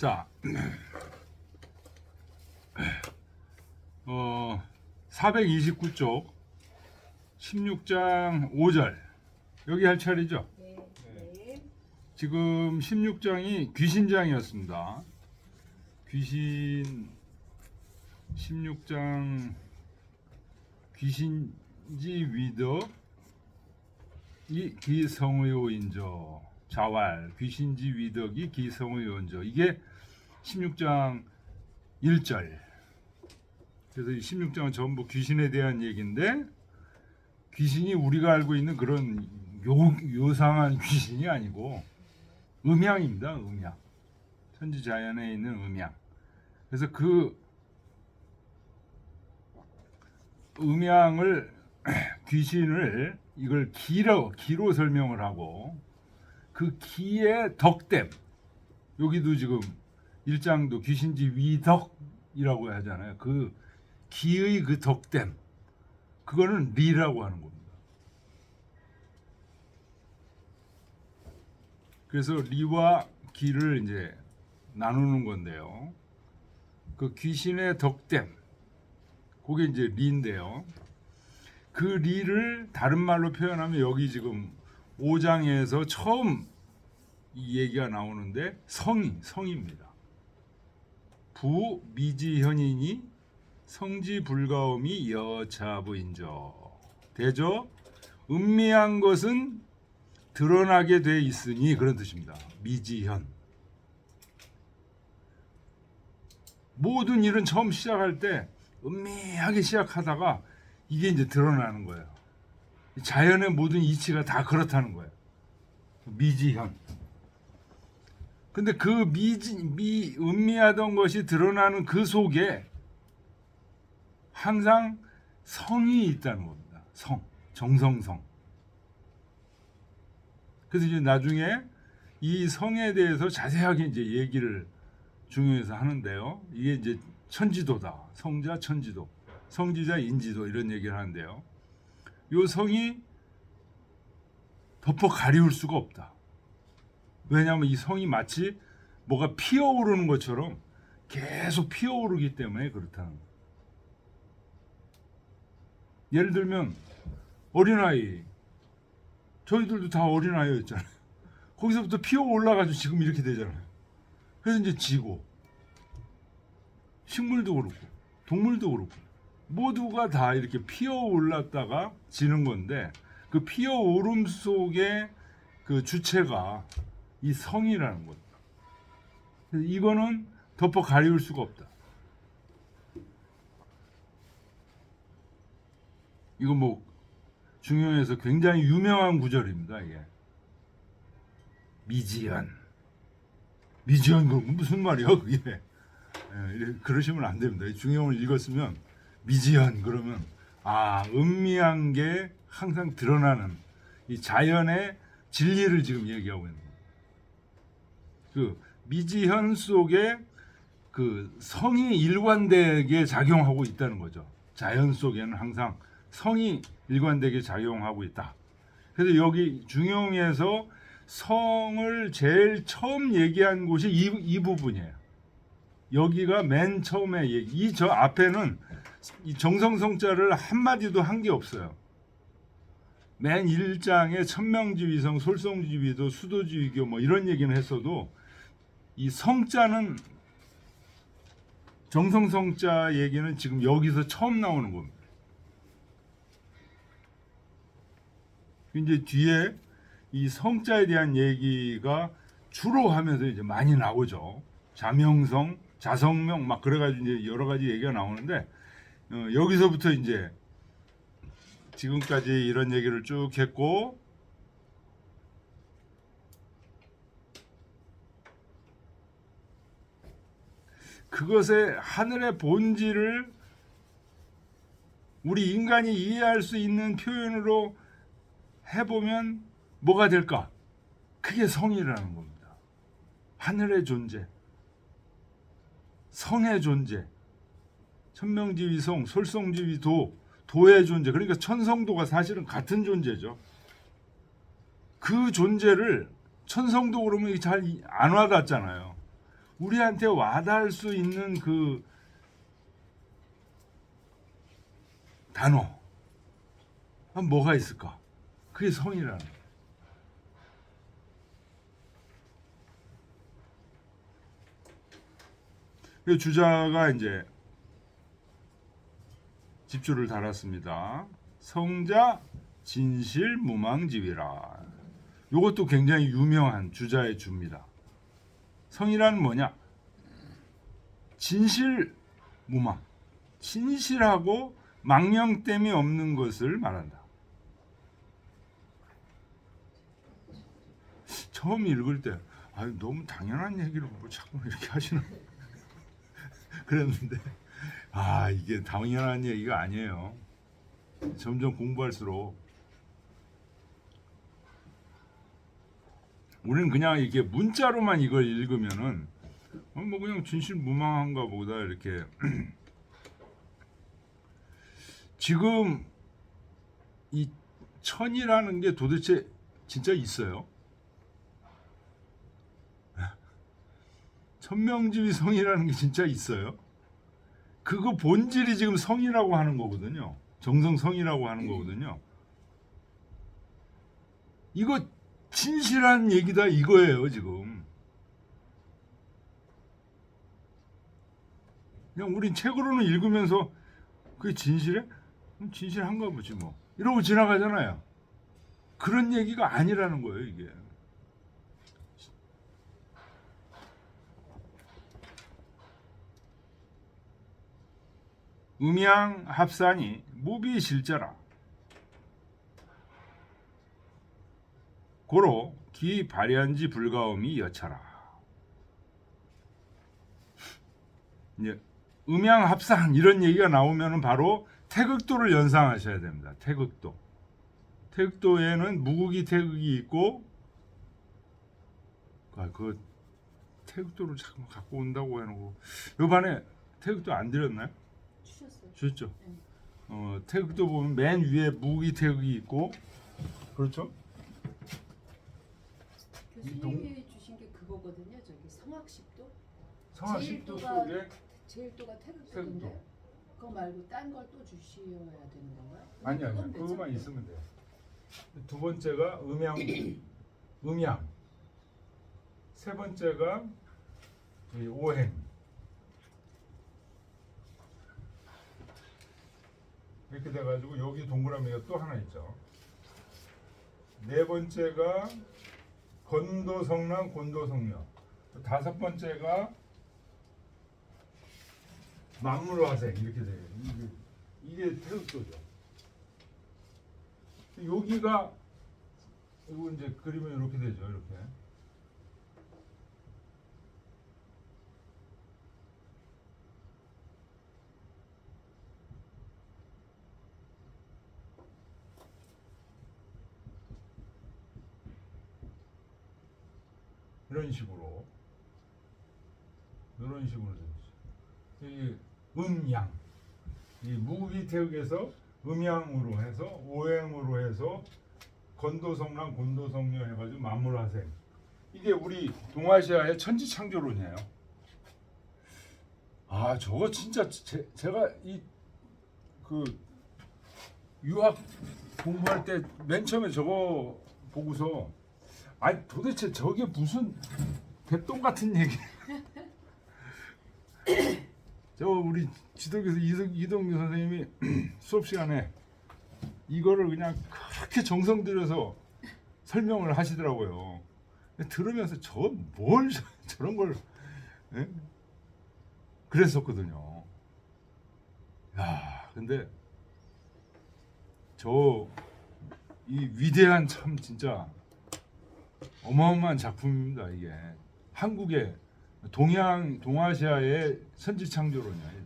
자, 429쪽 16장 5절 여기 할 차례죠. 네. 네. 지금 16장이 귀신장이었습니다. 귀신 16장 귀신지 위더 이 기성의오인저 자왈 귀신지 위덕이 기성의오인저 이게 16장 1절. 그래서 이 16장은 전부 귀신에 대한 얘기인데 귀신이 우리가 알고 있는 그런 요상한 귀신이 아니고 음양입니다. 음양. 천지자연에 있는 음양. 그래서 그 음양을 귀신을 이걸 기로 설명을 하고 그 기의 덕됨 여기도 지금 1장도 귀신지 위덕이라고 하잖아요. 그 기의 그 덕됨 그거는 리라고 하는 겁니다. 그래서 리와 기를 이제 나누는 건데요. 그 귀신의 덕됨 그게 이제 리인데요. 그 리를 다른 말로 표현하면 여기 지금 5장에서 처음 이 얘기가 나오는데 성입니다. 부미지현이니 성지불가음이 여차부인저 대저 음미한 것은 드러나게 돼 있으니 그런 뜻입니다. 미지현 모든 일은 처음 시작할 때 음미하게 시작하다가 이게 이제 드러나는 거예요. 자연의 모든 이치가 다 그렇다는 거예요. 미지현. 근데 그 음미하던 것이 드러나는 그 속에 항상 성이 있다는 겁니다. 정성성. 그래서 이제 나중에 이 성에 대해서 자세하게 이제 얘기를 중요해서 하는데요. 이게 이제 천지도다. 성자 천지도. 성지자 인지도 이런 얘기를 하는데요. 요 성이 덮어 가리울 수가 없다. 왜냐하면 이 성이 마치 뭐가 피어오르는 것처럼 계속 피어오르기 때문에 그렇다는 거예요. 예를 들면 어린아이 저희들도 다 어린아이였잖아요. 거기서부터 피어올라가지고 지금 이렇게 되잖아요. 그래서 이제 지고 식물도 그렇고 동물도 그렇고 모두가 다 이렇게 피어올랐다가 지는 건데 그 피어오름 속에 그 주체가 이 성이라는 거죠. 그래서 이거는 덮어 가리울 수가 없다. 이거 뭐 중용에서 굉장히 유명한 구절입니다. 이게 미지연 그건 무슨 말이야 그게? 그러시면 안 됩니다. 중용을 읽었으면 미지연 그러면 음미한 게 항상 드러나는 이 자연의 진리를 지금 얘기하고 있는 거예요. 그 미지현 속에 그 성이 일관되게 작용하고 있다는 거죠. 자연 속에는 항상 성이 일관되게 작용하고 있다. 그래서 여기 중용에서 성을 제일 처음 얘기한 곳이 이 부분이에요. 여기가 맨 처음에 이 저 앞에는 이 정성성자를 한마디도 한 게 없어요. 맨 1장에 천명지위성, 솔성지위도, 수도지위교 뭐 이런 얘기는 했어도 이 성자는 정성성자 얘기는 지금 여기서 처음 나오는 겁니다. 이제 뒤에 이 성자에 대한 얘기가 주로 하면서 이제 많이 나오죠. 자명성, 자성명 막 그래가지고 이제 여러 가지 얘기가 나오는데 여기서부터 이제 지금까지 이런 얘기를 쭉 했고 그것의 하늘의 본질을 우리 인간이 이해할 수 있는 표현으로 해보면 뭐가 될까? 그게 성이라는 겁니다. 하늘의 존재, 성의 존재, 천명지위성, 솔성지위도, 도의 존재. 그러니까 천성도가 사실은 같은 존재죠. 그 존재를 천성도 그러면 잘 안 와닿잖아요. 우리한테 와닿을 수 있는 그 단어 뭐가 있을까? 그게 성이라는 거예요. 그 주자가 이제 집주를 달았습니다. 성자 진실무망지위라. 이것도 굉장히 유명한 주자의 주입니다. 성이란 뭐냐? 진실무망, 진실하고 망령됨이 없는 것을 말한다. 처음 읽을 때 너무 당연한 얘기를 뭐 자꾸 이렇게 하시나 그랬는데 이게 당연한 얘기가 아니에요. 점점 공부할수록 우리는 그냥 이게 문자로만 이걸 읽으면은 뭐 그냥 진실무망한가 보다 이렇게 지금 이 천이라는 게 도대체 진짜 있어요? 천명지위 성이라는 게 진짜 있어요? 그거 본질이 지금 성이라고 하는 거거든요. 정성성이라고 하는 거거든요. 이거 진실한 얘기다 이거예요 지금. 그냥 우린 책으로는 읽으면서 그게 진실해? 진실한가 보지 뭐 이러고 지나가잖아요. 그런 얘기가 아니라는 거예요 이게. 음양합산이 무비실자라. 고로 기 발현지 불가음이 여차라. 이제 음양합산 이런 얘기가 나오면은 바로 태극도를 연상하셔야 됩니다. 태극도. 태극도에는 무극이 태극이 있고 그 태극도를 자꾸 갖고 온다고 해놓고 요번에 태극도 안 드렸나요? 주셨죠. 태극도 보면 맨 위에 무기 태극이 있고 그렇죠? 교수님이 주신 게 그거거든요. 저기 성악십도. 성악십도 속에 제일도가 태극도인데 그거 말고 딴 걸 또 주셔야 되는 건가요? 아니요. 그거만 있으면 돼요. 두 번째가 음양. 세 번째가 오행. 이렇게 돼가지고 여기 동그라미가 또 하나 있죠. 네 번째가 건도성랑 곤도성녀. 다섯 번째가 만물화생 이렇게 돼요. 이게 태극도죠. 여기가 이거 이제 그리면 이렇게 되죠. 이렇게. 이런 식으로 되죠. 이 음양, 이 무기태극에서 음양으로 해서 오행으로 해서 건도성랑 곤도성녀 해가지고 만물화생. 이게 우리 동아시아의 천지창조론이에요. 저거 진짜 제가 이 그 유학 공부할 때 맨 처음에 저거 보고서 도대체 저게 무슨 개똥 같은 얘기. 저 우리 지도교수 이동규 선생님이 수업 시간에 이거를 그냥 그렇게 정성 들여서 설명을 하시더라고요. 들으면서 뭘 저런 걸 그랬었거든요. 근데 이 위대한 참 진짜 어마어마한 작품입니다. 이게 한국의 동아시아의 선지창조론이야. 이게.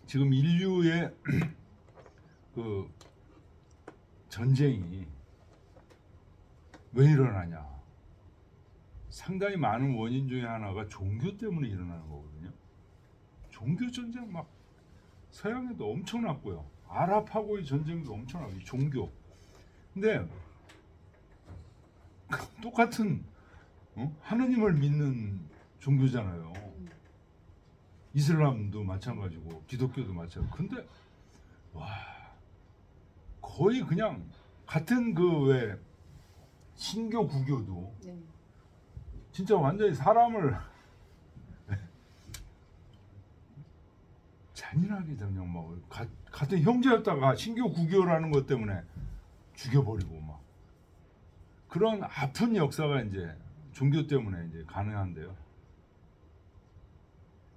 지금 인류의 그 전쟁이 왜 일어나냐? 상당히 많은 원인 중에 하나가 종교 때문에 일어나는 거거든요. 종교 전쟁 막 서양에도 엄청났고요. 아랍하고의 전쟁도 엄청나고 종교. 근데 똑같은 하느님을 믿는 종교잖아요. 이슬람도 마찬가지고 기독교도 마찬가지고. 근데 와 거의 그냥 같은 그 왜 신교 구교도 네. 진짜 완전히 사람을 잔인하게 그냥 막 같은 형제였다가 신교 구교라는 것 때문에 죽여버리고 막 그런 아픈 역사가 이제 종교 때문에 이제 가능한데요.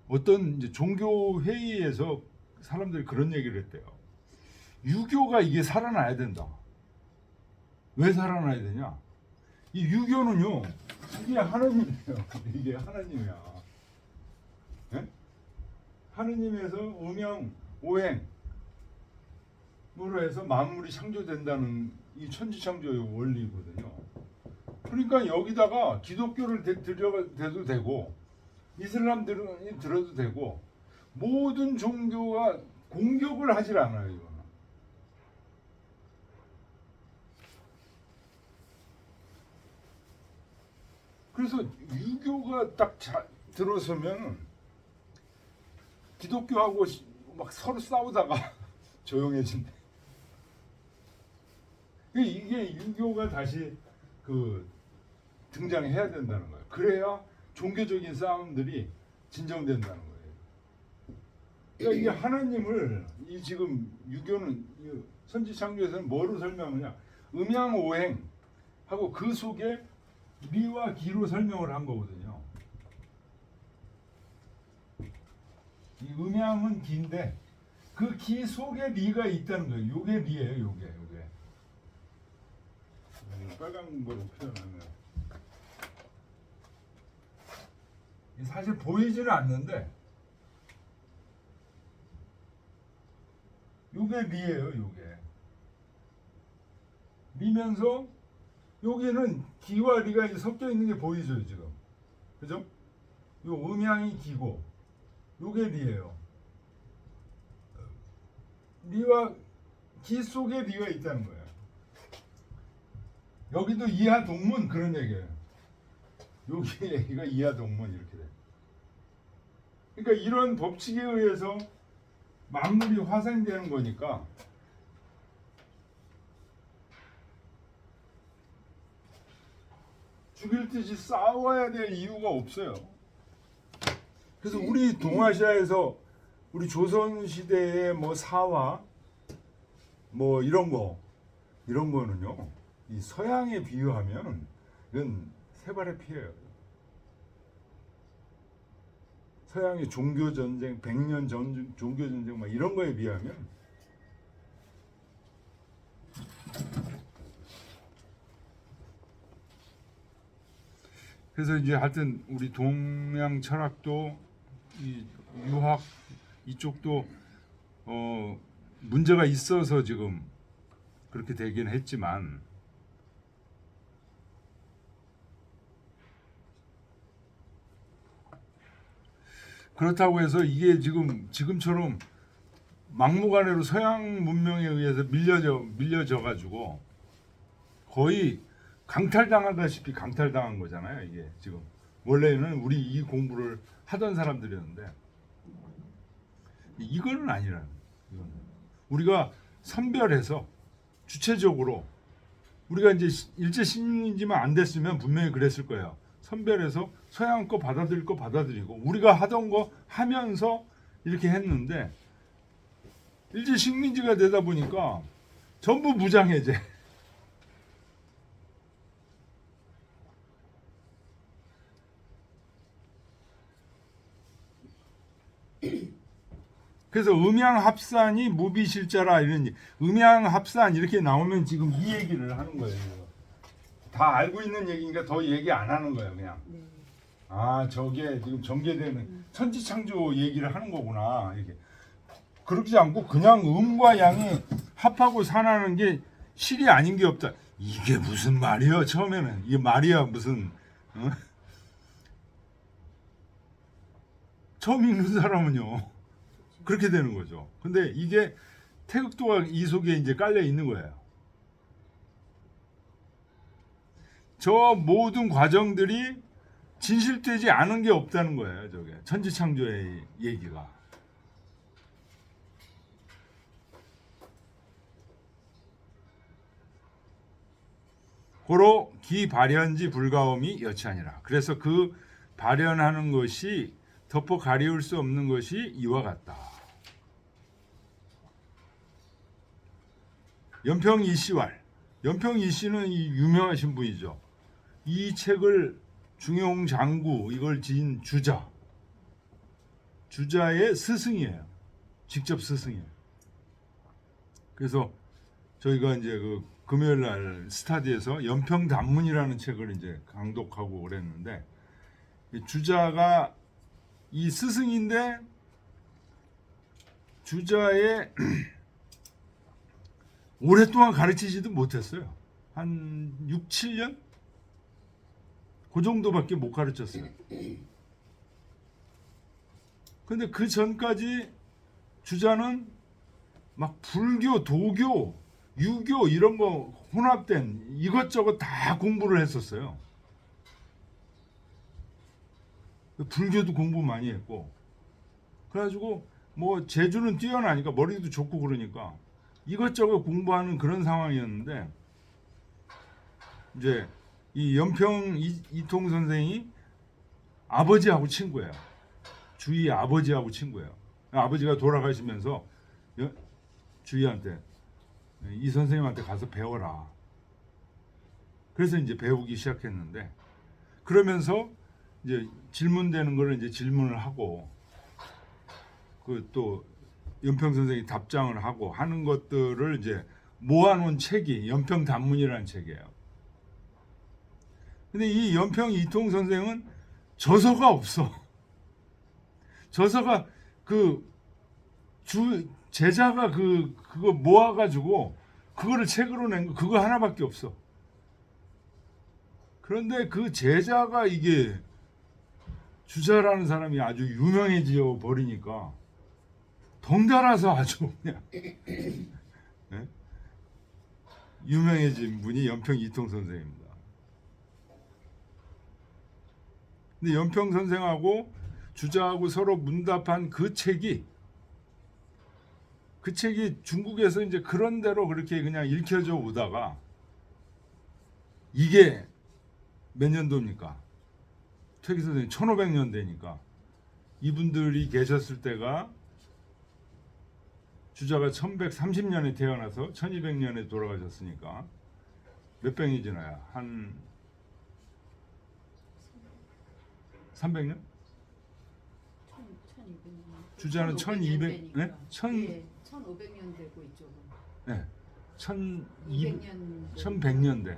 어떤 이제 종교 회의에서 사람들이 그런 얘기를 했대요. 유교가 이게 살아나야 된다. 왜 살아나야 되냐? 이 유교는요, 이게 하나님이에요. 이게 하나님이야. 네? 하느님에서 음양 오행으로 해서 만물이 창조된다는 이 천지창조의 원리거든요. 그러니까 여기다가 기독교를 들여도 되고 이슬람들은 들어도 되고 모든 종교가 공격을 하질 않아요. 이거는. 그래서 유교가 딱 들어서면 기독교하고 막 서로 싸우다가 조용해진대. 이게 유교가 다시 그 등장해야 된다는 거예요. 그래야 종교적인 싸움들이 진정된다는 거예요. 그러니까 이게 하나님을 이 지금 유교는 선지창조에서는 뭐로 설명하냐? 음양오행하고 그 속에 리와 기로 설명을 한 거거든요. 이 음양은 기인데 그 기 속에 리가 있다는 거예요. 요게 리예요. 요게. 빨간 거로 표현하면 사실 보이지는 않는데 요게 리예요. 요게 리면서 여기는 기와 리가 섞여 있는 게 보이죠 지금, 그죠? 요 음양이 기고 요게 리예요. 리와 기 속에 리가 있다는 거예요. 여기도 이하 동문 그런 얘기예요. 여기 얘기가 이하 동문 이렇게 돼. 그러니까 이런 법칙에 의해서 만물이 화생되는 거니까 죽일 듯이 싸워야 될 이유가 없어요. 그래서 우리 동아시아에서 우리 조선 시대의 뭐 사화 뭐 이런 거는요. 이 서양에 비유하면 이건 세 발의 피해예요. 서양의 종교 전쟁, 100년 전 종교 전쟁 막 이런 거에 비하면 그래서 이제 하여튼 우리 동양 철학도 이 유학 이쪽도 문제가 있어서 지금 그렇게 되긴 했지만 그렇다고 해서 이게 지금처럼 막무가내로 서양 문명에 의해서 밀려져 가지고 거의 강탈당하다시피 강탈당한 거잖아요. 이게 지금 원래는 우리 이 공부를 하던 사람들이었는데 이거는 아니라는. 이거는. 우리가 선별해서 주체적으로 우리가 이제 일제 식민지만 안 됐으면 분명히 그랬을 거예요. 선별해서 서양 거 받아들일 거 받아들이고 우리가 하던 거 하면서 이렇게 했는데 일제 식민지가 되다 보니까 전부 무장해제. 그래서 음양합산이 무비실자라 이런 음양합산 이렇게 나오면 지금 이 얘기를 하는 거예요. 다 알고 있는 얘기니까 더 얘기 안 하는 거예요. 그냥 네. 아 저게 지금 전개되는 천지창조 얘기를 하는 거구나. 이게 그렇지 않고 그냥 음과 양이 합하고 산하는 게 실이 아닌 게 없다. 이게 무슨 말이야? 처음에는 이게 말이야 무슨? 어? 처음 읽는 사람은요. 그렇게 되는 거죠. 근데 이게 태극도가 이 속에 이제 깔려 있는 거예요. 저 모든 과정들이 진실되지 않은 게 없다는 거예요. 저게 천지창조의 얘기가. 고로 기 발현지 불가옴이 여치하니라. 그래서 그 발현하는 것이 덮어 가리울 수 없는 것이 이와 같다. 연평 이시왈. 연평 이시는 이 유명하신 분이죠. 이 책을 중용 장구 이걸 지은 주자의 스승이에요. 직접 스승이에요. 그래서 저희가 이제 그 금요일 날 스타디에서 연평 단문이라는 책을 이제 강독하고 그랬는데 주자가 이 스승인데 주자의 오랫동안 가르치지도 못했어요. 한 6, 7년? 그 정도밖에 못 가르쳤어요. 근데 그 전까지 주자는 막 불교, 도교, 유교 이런 거 혼합된 이것저것 다 공부를 했었어요. 불교도 공부 많이 했고 그래가지고 뭐 재주는 뛰어나니까 머리도 좋고 그러니까 이것저것 공부하는 그런 상황이었는데 이제 이 연평 이통 선생이 아버지하고 친구예요. 주희 아버지하고 친구예요. 아버지가 돌아가시면서 주희한테 이 선생님한테 가서 배워라. 그래서 이제 배우기 시작했는데 그러면서 이제 질문되는 거를 이제 질문을 하고 그 또 연평 선생이 답장을 하고 하는 것들을 이제 모아놓은 책이 연평 단문이라는 책이에요. 근데 이 연평 이통 선생은 저서가 없어. 저서가 제자가 그거 모아가지고 그거를 책으로 낸 거 그거 하나밖에 없어. 그런데 그 제자가 이게 주자라는 사람이 아주 유명해져 버리니까 덩달아서 아주 그냥 네? 유명해진 분이 연평 이통 선생입니다. 근데 연평 선생하고 주자하고 서로 문답한 그 책이 중국에서 이제 그런 대로 그렇게 그냥 읽혀져 오다가 이게 몇 년도입니까? 퇴기 선생님 1500년대니까 이분들이 계셨을 때가 주자가 1130년에 태어나서 1200년에 돌아가셨으니까 몇 병이 지나야 한 300년? 1200년. 주자는 1200, 네? 1500년 되고 이쪽은. 네. 200년. 1100년대.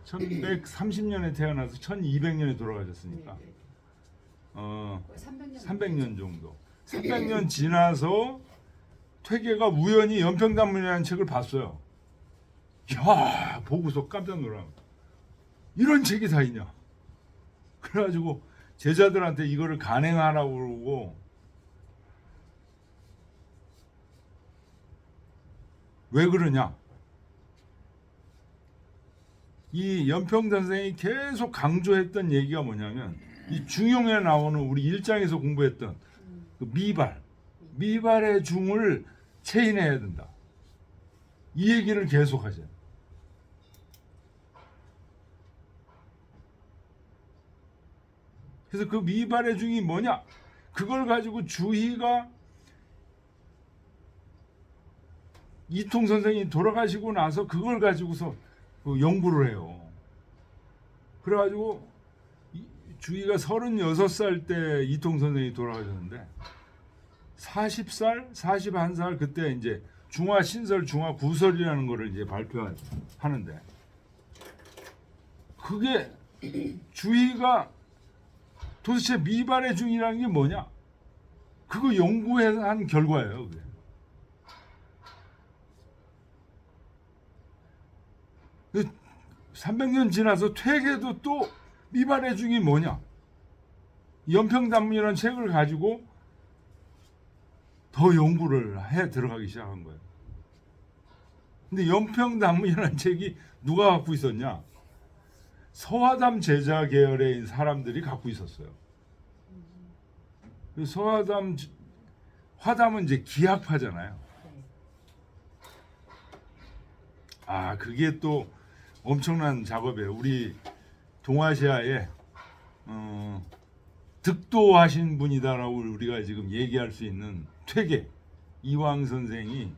1130년에 태어나서 1200년에 돌아가셨으니까. 300년 정도. 300년 지나서 퇴계가 우연히 연평단문이라는 책을 봤어요. 야, 보고서 깜짝 놀라. 이런 책이 다 있냐? 그래가지고 제자들한테 이거를 간행하라고 그러고 왜 그러냐? 이 연평 선생이 계속 강조했던 얘기가 뭐냐면 이 중용에 나오는 우리 일장에서 공부했던 그 미발의 중을 체인해야 된다. 이 얘기를 계속 하세요. 그래서 그 미발의 중이 뭐냐? 그걸 가지고 주희가 이통 선생이 돌아가시고 나서 그걸 가지고서 연구를 해요. 그래가지고 주희가 36살 때 이통 선생이 돌아가셨는데 40살, 41살 그때 이제 중화 신설, 중화 구설이라는 거를 이제 발표하는데 그게 주희가 도대체 미발의 중이라는 게 뭐냐? 그거 연구해서 한 결과예요. 그게. 300년 지나서 퇴계도 또 미발의 중이 뭐냐? 연평단문이라는 책을 가지고 더 연구를 해 들어가기 시작한 거예요. 근데 연평단문이라는 책이 누가 갖고 있었냐? 서화담 제자 계열의 사람들이 갖고 있었어요. 그 화담은 이제 기학파잖아요. 아, 그게 또 엄청난 작업이에요. 우리 동아시아에 득도하신 분이다라고 우리가 지금 얘기할 수 있는 퇴계 이황 선생이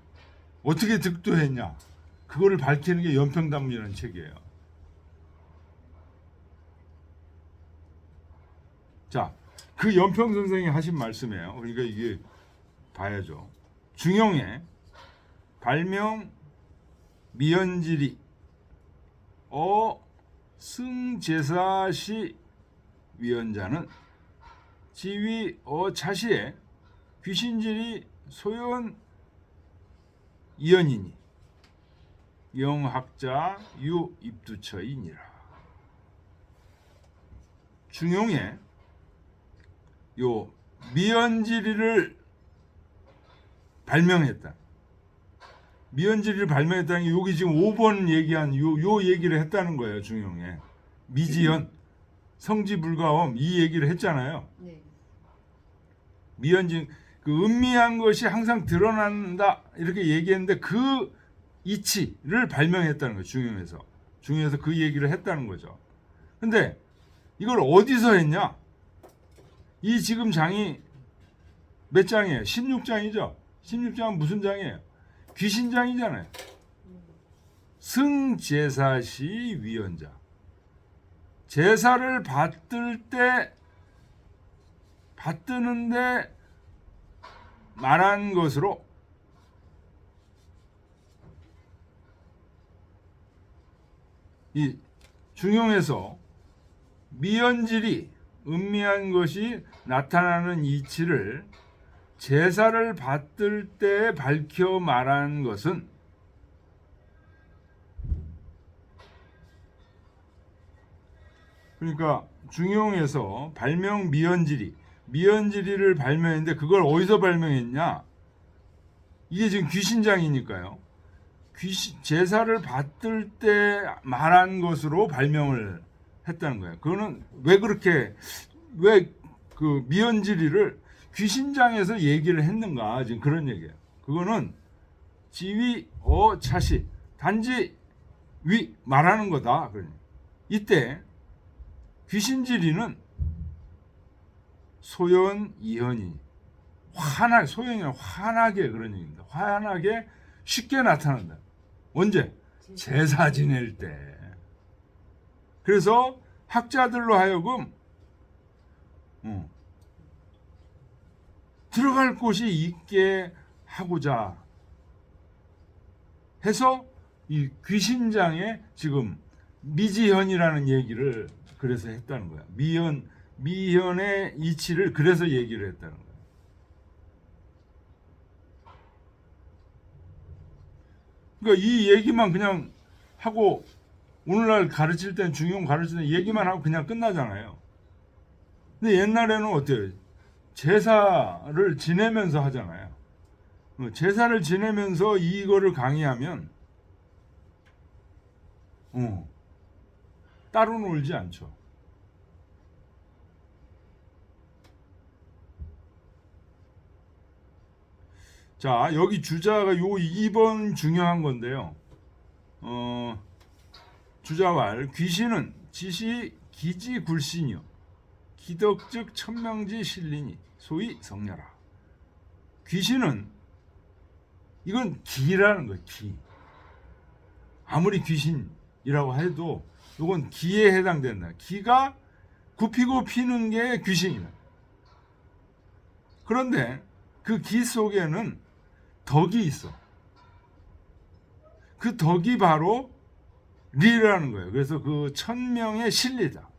어떻게 득도했냐? 그거를 밝히는 게 연평단문이라는 책이에요. 자, 그 연평 선생이 하신 말씀이에요. 그러니까 이게 봐야죠. 중용에 발명 미연지리 승제사시 위원자는 지위 차시에 귀신지리 소연 이연이니 영학자 유 입두처이니라. 중용에 요 미연지리를 발명했다. 미연지리를 발명했다는 게 여기 지금 5번 얘기한 요 얘기를 했다는 거예요. 중용에 미지연 성지불가엄 이 얘기를 했잖아요. 네. 미연지 그 은미한 것이 항상 드러난다 이렇게 얘기했는데 그 이치를 발명했다는 거예요. 중용에서 그 얘기를 했다는 거죠. 근데 이걸 어디서 했냐? 이 지금 장이 몇 장이에요? 16장이죠. 16장은 무슨 장이에요? 귀신장이잖아요. 승제사시 위원자. 제사를 받드는데 말한 것으로 이 중용에서 미연질이 은미한 것이 나타나는 이치를 제사를 받들 때 밝혀 말한 것은 그러니까 중용에서 발명 미연지리를 발명했는데 그걸 어디서 발명했냐? 이게 지금 귀신장이니까요. 제사를 받들 때 말한 것으로 발명을 했다는 거예요. 그거는 왜 그 미연지리를 귀신장에서 얘기를 했는가? 지금 그런 얘기예요. 그거는 지위 차시 단지 위 말하는 거다. 이때 귀신지리는 소연 이현이 소연이는 환하게 그런 얘기입니다. 환하게 쉽게 나타난다. 언제? 제사 지낼 때. 그래서 학자들로 하여금 들어갈 곳이 있게 하고자 해서 이 귀신장에 지금 미지현이라는 얘기를 그래서 했다는 거야. 미현의 이치를 그래서 얘기를 했다는 거야. 그러니까 이 얘기만 그냥 하고 오늘날 가르칠 땐 중용 가르칠 때 얘기만 하고 그냥 끝나잖아요. 근데 옛날에는 어때요? 제사를 지내면서 하잖아요. 제사를 지내면서 이거를 강의하면 따로 놀지 않죠. 자, 여기 주자가 요 2번 중요한 건데요. 주자왈 귀신은 지시 기지 굴신이요 기덕즉 천명지 실리니 소위 성녀라. 귀신은 이건 기라는 거예요. 기. 아무리 귀신이라고 해도 이건 기에 해당된다. 기가 굽히고 피는 게 귀신이다. 그런데 그 기 속에는 덕이 있어. 그 덕이 바로 리라는 거예요. 그래서 그 천명의 실리다.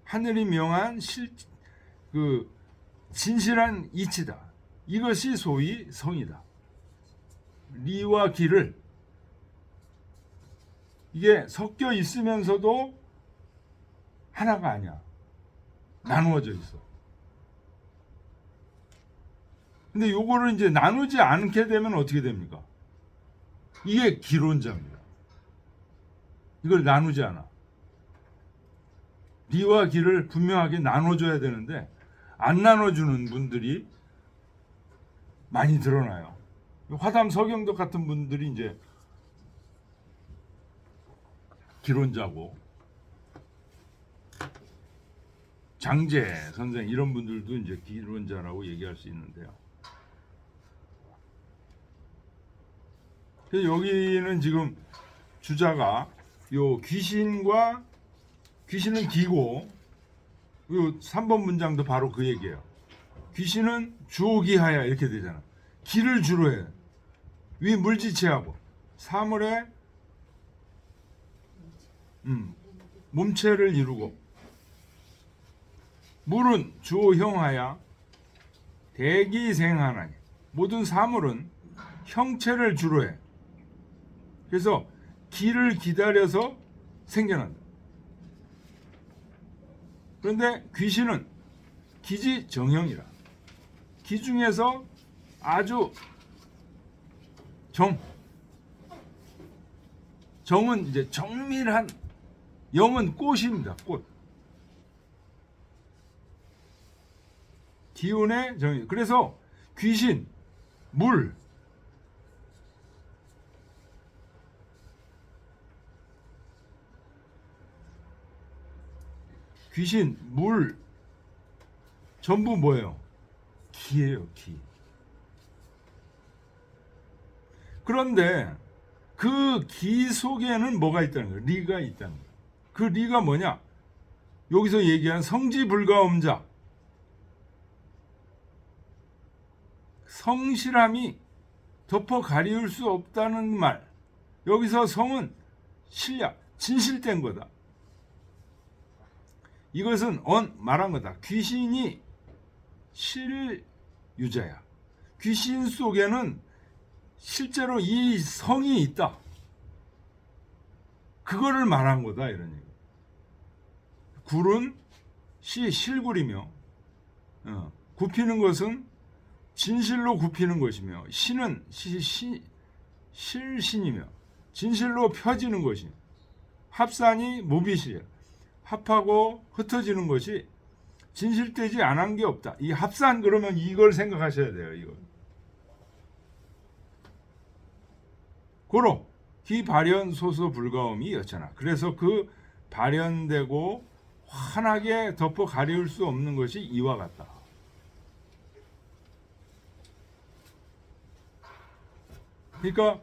하늘이 명한 그 진실한 이치다. 이것이 소위 성이다. 리와 기를 이게 섞여 있으면서도 하나가 아니야. 나누어져 있어. 근데 요거를 이제 나누지 않게 되면 어떻게 됩니까? 이게 기론자입니다. 이걸 나누지 않아. 리와 기를 분명하게 나눠줘야 되는데 안 나눠주는 분들이 많이 드러나요. 화담 서경덕 같은 분들이 이제 기론자고, 장제 선생 이런 분들도 이제 기론자라고 얘기할 수 있는데요. 그래서 여기는 지금 주자가 요 귀신은 기고, 요 3번 문장도 바로 그 얘기예요. 귀신은 주오기하야 이렇게 되잖아. 기를 주로 해. 위 물지체하고 사물의 몸체를 이루고, 물은 주오형하야 대기생하나니, 모든 사물은 형체를 주로 해. 그래서 기를 기다려서 생겨난다. 그런데 귀신은 기지 정형이라, 기 중에서 아주 정은 이제 정밀한, 영은 꽃입니다. 꽃. 기운의 정의. 그래서 귀신, 물, 귀신, 물 전부 뭐예요? 기예요, 기. 그런데 그 기 속에는 뭐가 있다는 거예요? 리가 있다는 거예요. 그 리가 뭐냐? 여기서 얘기하는 성지불가음자, 성실함이 덮어 가리울 수 없다는 말. 여기서 성은 신략, 진실된 거다. 이것은 말한 거다. 귀신이 실유자야. 귀신 속에는 실제로 이 성이 있다. 그거를 말한 거다, 이런 얘기. 굴은 실굴이며, 굽히는 것은 진실로 굽히는 것이며, 신은 실신이며 진실로 펴지는 것이, 합산이 모비시야. 합하고 흩어지는 것이 진실되지 않은 게 없다. 이 합산, 그러면 이걸 생각하셔야 돼요. 이거. 고로 기 발현 소소 불가음이 였잖아. 그래서 그 발현되고 환하게 덮어 가리울 수 없는 것이 이와 같다. 그러니까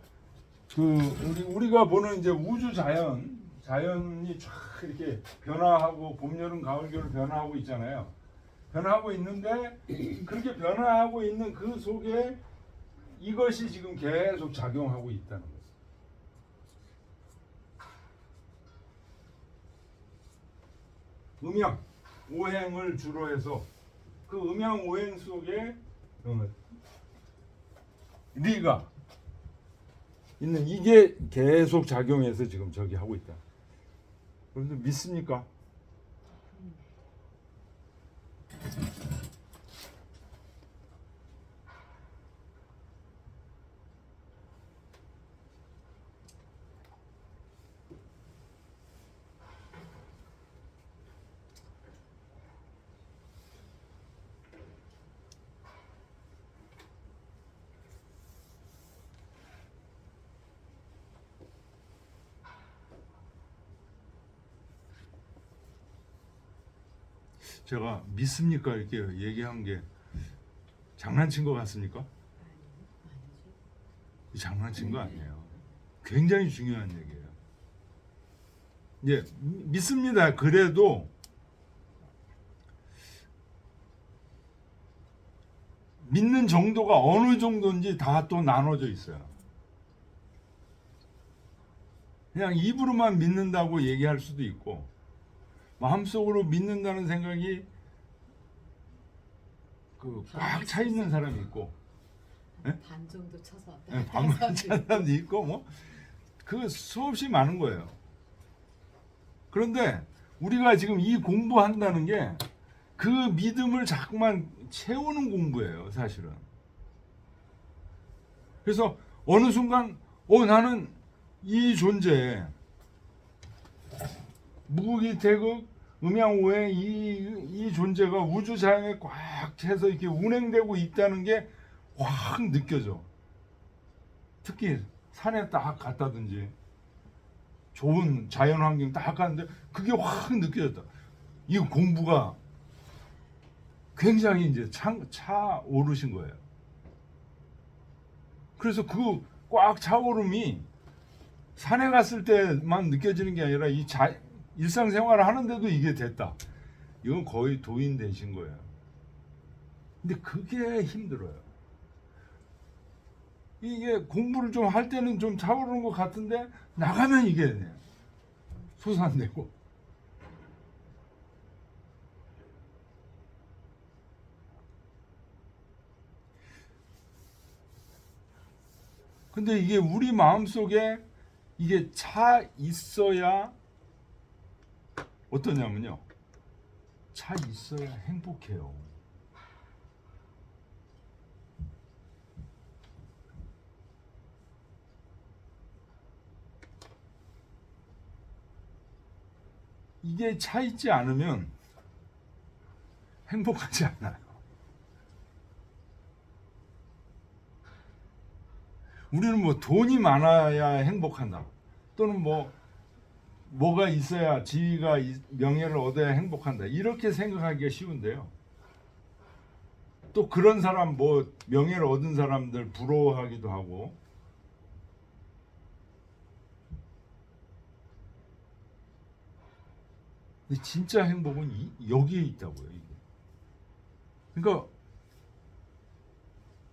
우리가 보는 이제 우주 자연이 쫙 이렇게 변화하고, 봄, 여름, 가을, 겨울 변화하고 있잖아요. 변화하고 있는데, 그렇게 변화하고 있는 그 속에 이것이 지금 계속 작용하고 있다는 거죠. 음양 오행을 주로 해서 그 음양 오행 속에 리가 있는, 이게 계속 작용해서 지금 저기 하고 있다. 여러분들 믿습니까? 제가 믿습니까 이렇게 얘기한 게 장난친 것 같습니까? 장난친 거 아니에요. 굉장히 중요한 얘기예요. 예, 믿습니다. 그래도 믿는 정도가 어느 정도인지 다 또 나눠져 있어요. 그냥 입으로만 믿는다고 얘기할 수도 있고, 마음속으로 믿는다는 생각이 꽉 차 있는 사람이 있고, 반 정도 쳐서 반만 찬 사람도 있고, 뭐 그 수없이 많은 거예요. 그런데 우리가 지금 이 공부한다는 게 그 믿음을 자꾸만 채우는 공부예요, 사실은. 그래서 어느 순간 나는 이 존재 무국이 태극 음양오의 이 존재가 우주 자연에 꽉 채서 이렇게 운행되고 있다는 게 확 느껴져. 특히 산에 딱 갔다든지 좋은 자연 환경 딱 갔는데 그게 확 느껴졌다. 이 공부가 굉장히 이제 차 오르신 거예요. 그래서 그 꽉 차오름이 산에 갔을 때만 느껴지는 게 아니라 일상생활을 하는데도 이게 됐다. 이건 거의 도인 되신 거예요. 근데 그게 힘들어요. 이게 공부를 좀 할 때는 좀 차오르는 것 같은데 나가면 이게 솟아내고. 근데 이게 우리 마음속에 이게 차 있어야 어떠냐면요. 차 있어야 행복해요. 이게 차 있지 않으면 행복하지 않아요. 우리는 뭐 돈이 많아야 행복한다. 또는 뭐가 있어야 지위가 명예를 얻어야 행복한다. 이렇게 생각하기가 쉬운데요. 또 그런 사람 명예를 얻은 사람들 부러워하기도 하고. 근데 진짜 행복은 여기에 있다고요. 이게. 그러니까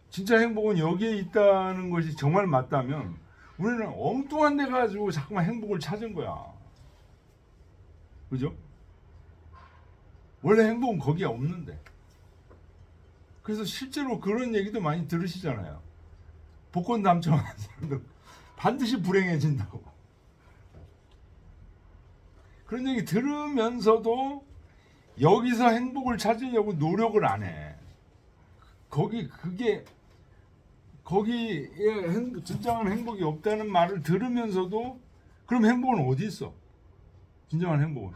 진짜 행복은 여기에 있다는 것이 정말 맞다면 우리는 엉뚱한 데 가지고 자꾸만 행복을 찾은 거야. 그죠? 원래 행복은 거기에 없는데. 그래서 실제로 그런 얘기도 많이 들으시잖아요. 복권 당첨한 사람들 반드시 불행해진다고. 그런 얘기 들으면서도 여기서 행복을 찾으려고 노력을 안 해. 거기에 진정한 행복이 없다는 말을 들으면서도 그럼 행복은 어디 있어? 진정한 행복은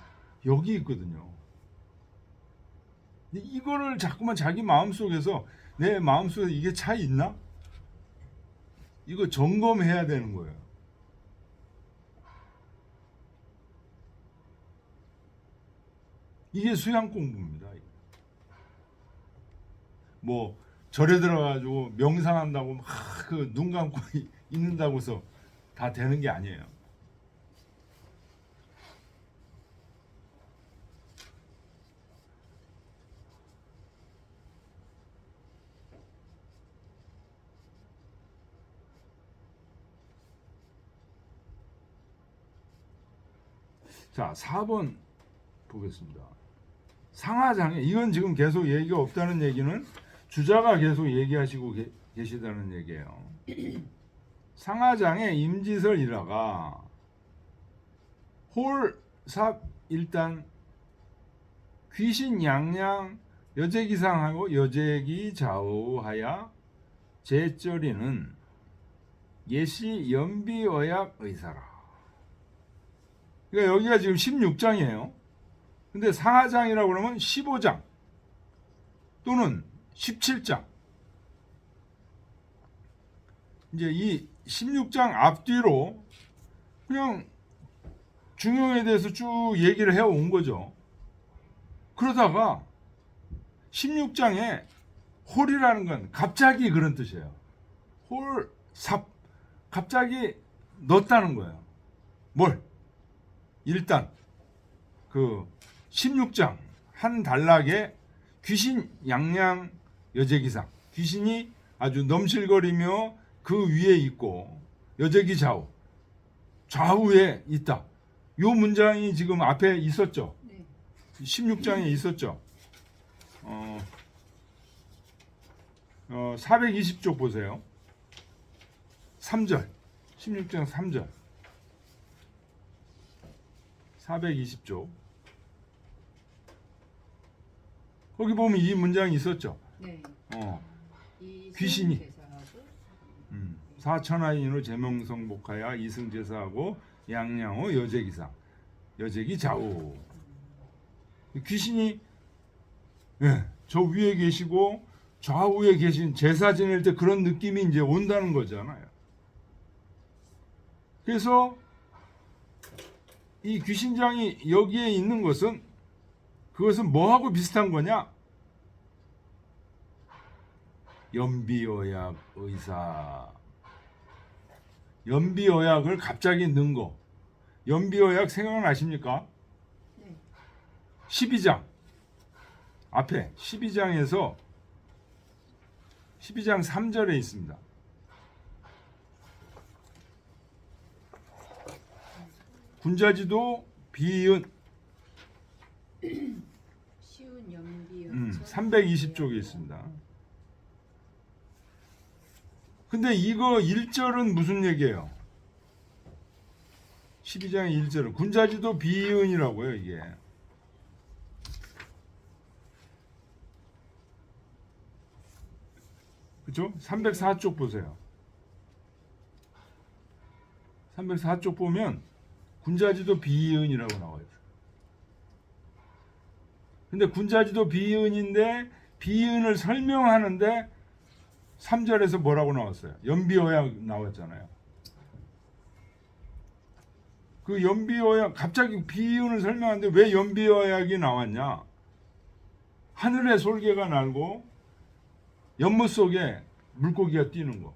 여기 있거든요. 이거를 자꾸만 자기 마음속에서 내 마음속에 이게 차 있나? 이거 점검해야 되는 거예요. 이게 수양 공부입니다. 절에 들어가지고 명상한다고 막 그 눈 감고 있는다고 해서 다 되는 게 아니에요. 자, 4번 보겠습니다. 상하장애, 이건 지금 계속 얘기가 없다는 얘기는 주자가 계속 얘기하시고 계시다는 얘기예요. 상하장애 임지설 일화가 홀삽 일단 귀신 양양 여제기상하고 여제기 좌우하야 제쩌리는 예시 연비어약 의사라. 그러니까 여기가 지금 16장이에요. 근데 상하장이라고 그러면 15장 또는 17장. 이제 이 16장 앞뒤로 그냥 중용에 대해서 쭉 얘기를 해온 거죠. 그러다가 16장에 홀이라는 건 갑자기 그런 뜻이에요. 홀, 삽, 갑자기 넣었다는 거예요. 뭘? 일단 그 16장 한 단락에 귀신 양양 여제기상, 귀신이 아주 넘실거리며 그 위에 있고 여제기 좌우에 있다. 요 문장이 지금 앞에 있었죠. 네. 16장에 있었죠. 420쪽 보세요. 3절. 16장 3절. 420쪽. 거기 보면 이 문장이 있었죠. 네. 어. 이 귀신이. 대사하고 사천하인으로 제명성 복하야 이승제사하고 양양호 여제기상 여제기 좌우. 귀신이 저 위에 계시고 좌우에 계신 제사 지낼 때 그런 느낌이 이제 온다는 거잖아요. 그래서 이 귀신장이 여기에 있는 것은 그것은 뭐하고 비슷한 거냐? 연비어약 의사. 연비어약을 갑자기 넣은 거. 연비어약 생각나십니까? 네. 12장 앞에 12장에서 12장 3절에 있습니다. 군자지도 비은 쉬운 연비요. 320쪽에 있습니다. 근데 이거 1절은 무슨 얘기예요? 12장의 1절은 군자지도 비은이라고요, 이게. 그렇죠? 304쪽 보세요. 304쪽 보면 군자지도 비은이라고 나와요. 근데 군자지도 비은인데 비은을 설명하는데 3절에서 뭐라고 나왔어요? 연비어약 나왔잖아요. 그 연비어약 갑자기 비은을 설명하는데 왜 연비어약이 나왔냐? 하늘에 솔개가 날고 연못 속에 물고기가 뛰는 거.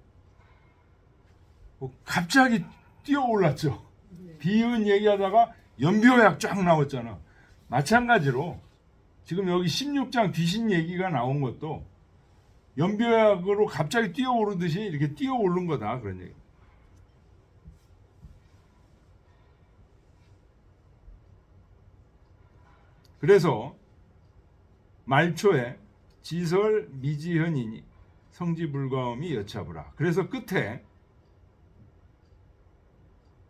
갑자기 뛰어올랐죠. 네. 비은 얘기하다가 연비어약 쫙 나왔잖아. 마찬가지로 지금 여기 16장 귀신 얘기가 나온 것도 연비어약으로 갑자기 뛰어오르듯이 이렇게 뛰어오른 거다, 그런 얘기. 그래서 말초에 지설 미지현이니 성지불가음이 여차부라. 그래서 끝에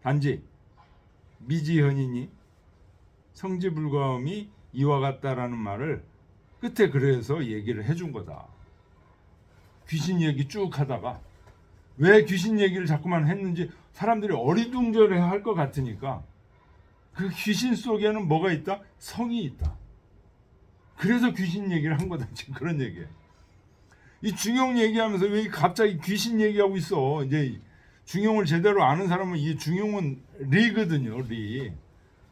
단지 미지현이니 성지불가음이 이와 같다라는 말을 끝에 그래서 얘기를 해준 거다. 귀신 얘기 쭉 하다가 왜 귀신 얘기를 자꾸만 했는지 사람들이 어리둥절해 할 것 같으니까 그 귀신 속에는 뭐가 있다? 성이 있다. 그래서 귀신 얘기를 한 거다. 지금 그런 얘기예요. 이 중용 얘기하면서 왜 갑자기 귀신 얘기하고 있어? 이제 중용을 제대로 아는 사람은 이 중용은 리거든요, 리.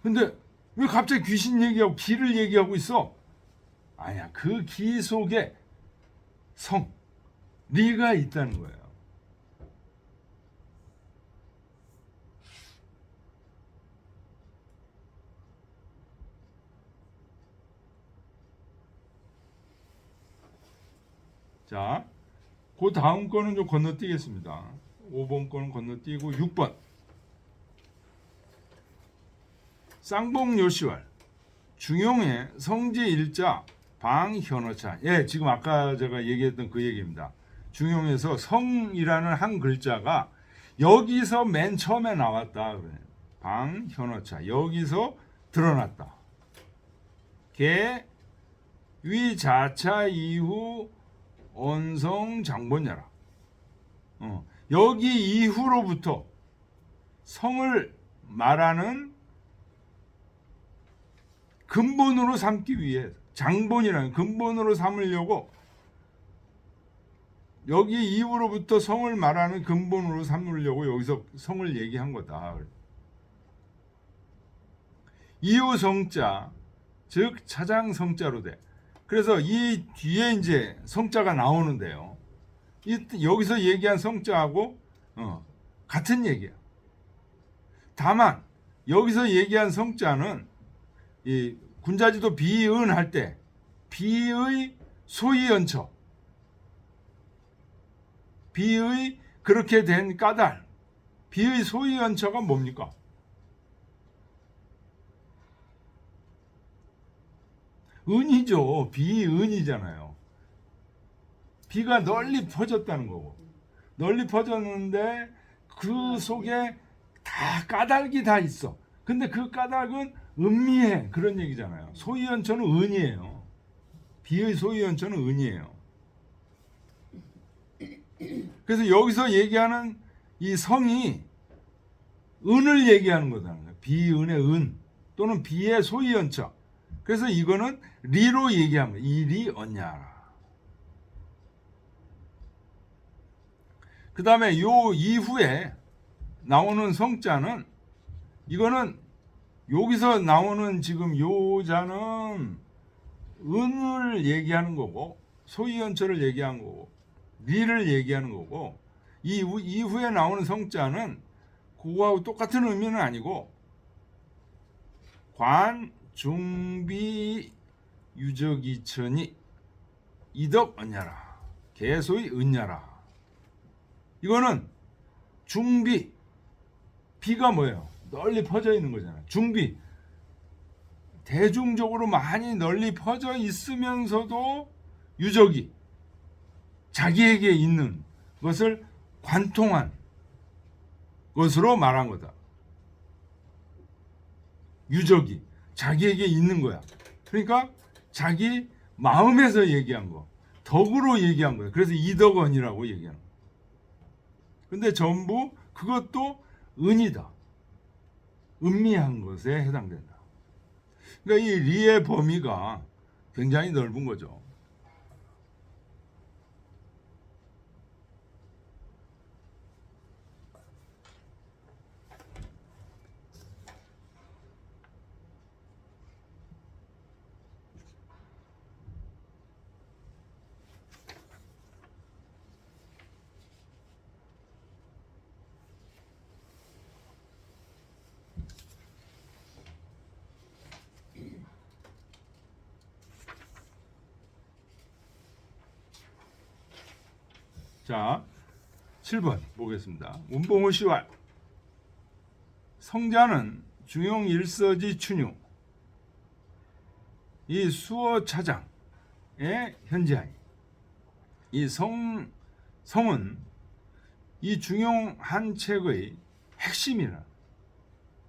근데 왜 갑자기 귀신 얘기하고 기를 얘기하고 있어? 아니야, 그 기 속에 성, 리가 있다는 거예요. 자, 그 다음 거는 좀 건너뛰겠습니다. 5번 거는 건너뛰고 6번. 쌍봉 요시왈 중용의 성지 일자 방현어차. 예, 지금 아까 제가 얘기했던 그 얘기입니다. 중용에서 성이라는 한 글자가 여기서 맨 처음에 나왔다. 방현어차. 여기서 드러났다. 개 위자차 이후 언성 장본야라. 여기 이후로부터 성을 말하는 근본으로 삼기 위해 장본이라는 근본으로 삼으려고 여기 이후로부터 성을 말하는 근본으로 삼으려고 여기서 성을 얘기한 거다. 이후 성자 즉 차장 성자로 돼. 그래서 이 뒤에 이제 성자가 나오는데요. 여기서 얘기한 성자하고 같은 얘기야. 다만 여기서 얘기한 성자는 이 군자지도 비은 할 때 비의 소이연처, 비의 그렇게 된 까닭, 비의 소이연처가 뭡니까? 은이죠. 비은이잖아요. 비가 널리 퍼졌다는 거고. 널리 퍼졌는데 그 속에 다 까닭이 다 있어. 근데 그 까닭은 은미해. 그런 얘기잖아요. 소이연처는 은이에요. 비의 소이연처는 은이에요. 그래서 여기서 얘기하는 이 성이 은을 얘기하는 거잖아요. 비은의 은 또는 비의 소위연처. 그래서 이거는 리로 얘기하면 이리 언냐라. 그 다음에 요 이후에 나오는 성자는 이거는 여기서 나오는 지금 요 자는 은을 얘기하는 거고 소위연처를 얘기하는 거고 리를 얘기하는 거고 이후에 나오는 성자는 그거하고 똑같은 의미는 아니고 관, 중비, 유적이천이 이덕 언냐라 개소의 은냐라. 이거는 중비, 비가 뭐예요? 널리 퍼져 있는 거잖아요. 중비, 대중적으로 많이 널리 퍼져 있으면서도 유적이 자기에게 있는 것을 관통한 것으로 말한 거다. 유적이 자기에게 있는 거야. 그러니까 자기 마음에서 얘기한 거, 덕으로 얘기한 거야. 그래서 이덕언이라고 얘기하는 거야. 근데 전부 그것도 은이다. 은미한 것에 해당된다. 그러니까 이 리의 범위가 굉장히 넓은 거죠. 자, 7번 보겠습니다. 운봉호시왈 성자는 중용 일서지 춘유 이 수어 차장의 현지하니 이 성은 이 중용 한 책의 핵심이라.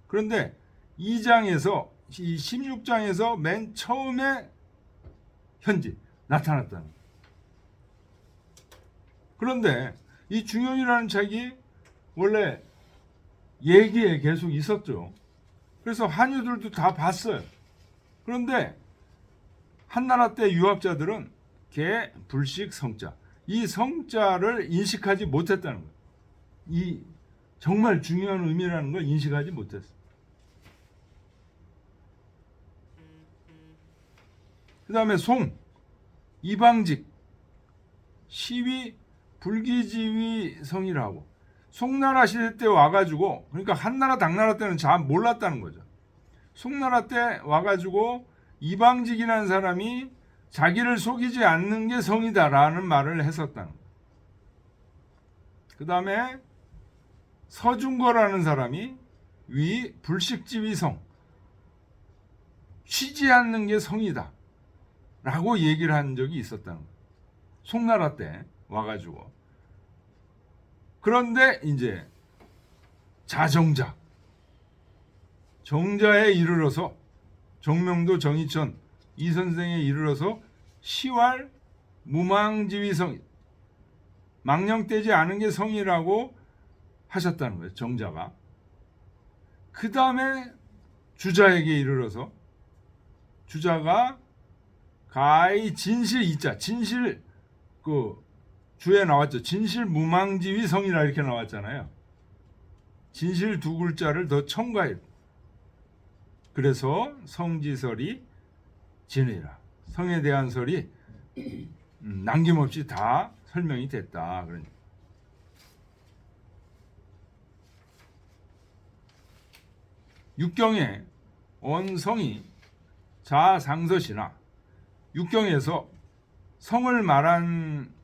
그런데 2장에서 이 16장에서 맨 처음에 현지 나타났다는 거예요. 그런데 이 중용이라는 책이 원래 얘기에 계속 있었죠. 그래서 한유들도 다 봤어요. 그런데 한나라 때 유학자들은 개, 불식, 성자 이 성자를 인식하지 못했다는 거예요. 이 정말 중요한 의미라는 걸 인식하지 못했어요. 그 다음에 송, 이방직, 시위, 불기지위 성이라고 송나라 시대 때 와가지고 그러니까 한나라 당나라 때는 잘 몰랐다는 거죠. 송나라 때 와가지고 이방직이라는 사람이 자기를 속이지 않는 게 성이다라는 말을 했었다는 거예요. 그 다음에 서중거라는 사람이 위 불식지위 성 쉬지 않는 게 성이다 라고 얘기를 한 적이 있었다는 거예요. 송나라 때 와가지고. 그런데 이제 자정자 정자에 이르러서 정명도 정이천 이 선생에 이르러서 시왈 무망지위성 망령되지 않은 게 성이라고 하셨다는 거예요. 정자가. 그 다음에 주자에게 이르러서 주자가 가히 진실 이자 진실 그 주에 나왔죠. 진실 무망지위 성이라 이렇게 나왔잖아요. 진실 두 글자를 더 첨가해. 그래서 성지설이 진이라. 성에 대한 설이 남김없이 다 설명이 됐다. 그러니까. 육경에 언성이 자상서시나 육경에서 성을 말한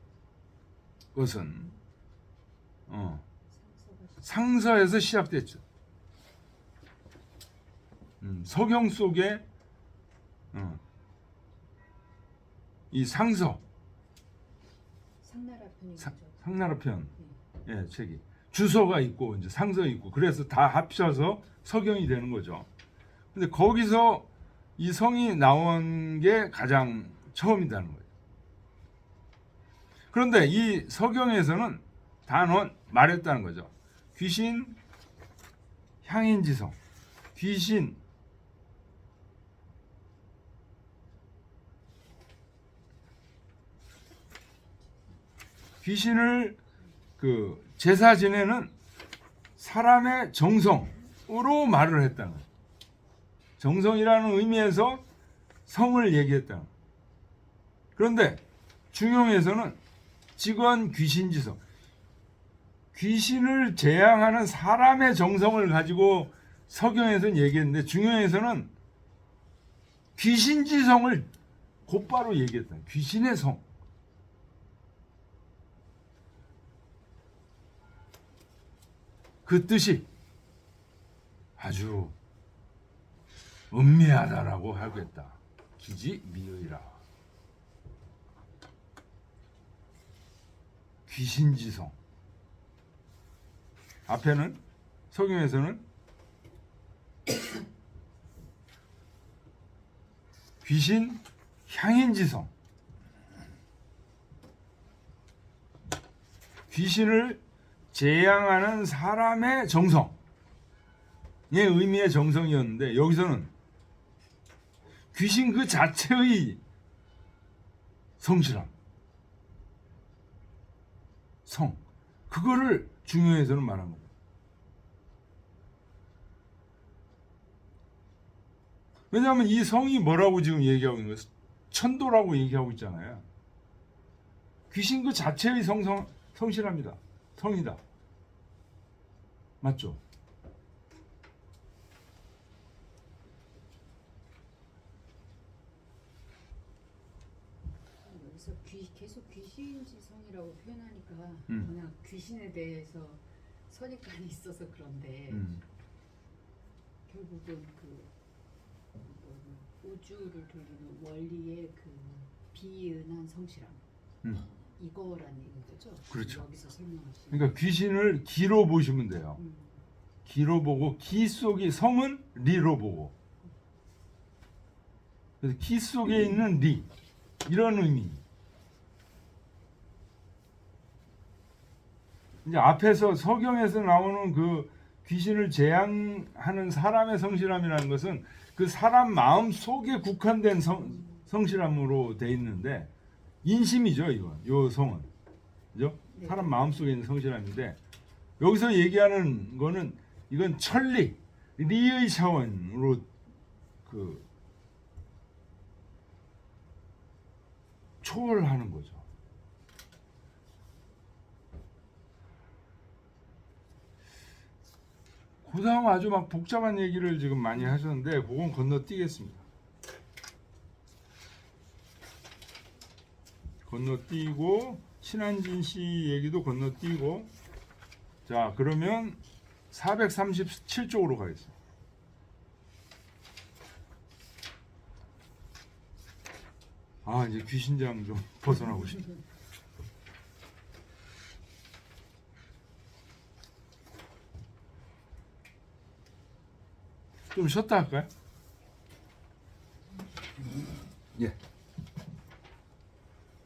것은 상서에서 시작됐죠. 서경 속에 이 상서 상나라 편이죠. 상나라 편 예, 책이 주서가 있고 이제 상서 있고 그래서 다 합쳐서 서경이 되는 거죠. 근데 거기서 이 성이 나온 게 가장 처음이라는 거예요. 그런데 이 서경에서는 단원 말했다는 거죠. 귀신 향인지성. 귀신을 그 제사 지내는 사람의 정성으로 말을 했다는 거예요. 정성이라는 의미에서 성을 얘기했다는 거예요. 그런데 중용에서는 직원 귀신지성, 귀신을 제양하는 사람의 정성을 가지고 서경에서는 얘기했는데 중용에서는 귀신지성을 곧바로 얘기했다. 귀신의 성. 그 뜻이 아주 은미하다라고 하겠다. 기지미의라. 귀신지성. 앞에는 서경에서는 귀신 향인지성. 귀신을 제양하는 사람의 정성의 의미의 정성이었는데 여기서는 귀신 그 자체의 성실함, 성, 그거를 중요해서는 말한 거예요. 왜냐하면 이 성이 뭐라고 지금 얘기하고 있는 거예요? 천도라고 얘기하고 있잖아요. 귀신 그 자체의 성실합니다. 성이다. 맞죠? 여기서 계속 귀신지성이라고 표현하니까 그냥 귀신에 대해서 선입관이 있어서 그런데 결국은 그 우주를 돌리는 원리의 그 비은한 성실함 이거라는 얘기죠. 그렇죠. 여기서 설명하시는. 그러니까 귀신을 기로 보시면 돼요. 기로 보고 기 속이 성은 리로 보고. 그래서 기 속에 있는 리 이런 의미. 이제 앞에서 서경에서 나오는 그 귀신을 제양하는 사람의 성실함이라는 것은 그 사람 마음 속에 국한된 성실함으로 돼 있는데 인심이죠, 이건. 요 성은. 그죠? 네. 사람 마음 속에 있는 성실함인데 여기서 얘기하는 거는 이건 천리, 리의 차원으로 그 초월하는 거죠. 그 다음 아주 막 복잡한 얘기를 지금 많이 하셨는데 그건 건너뛰겠습니다. 건너뛰고 신한진 씨 얘기도 건너뛰고 자 그러면 437쪽으로 가겠습니다. 아 이제 귀신장 좀 벗어나고 싶다. 좀 쉬었다 할까요? 예.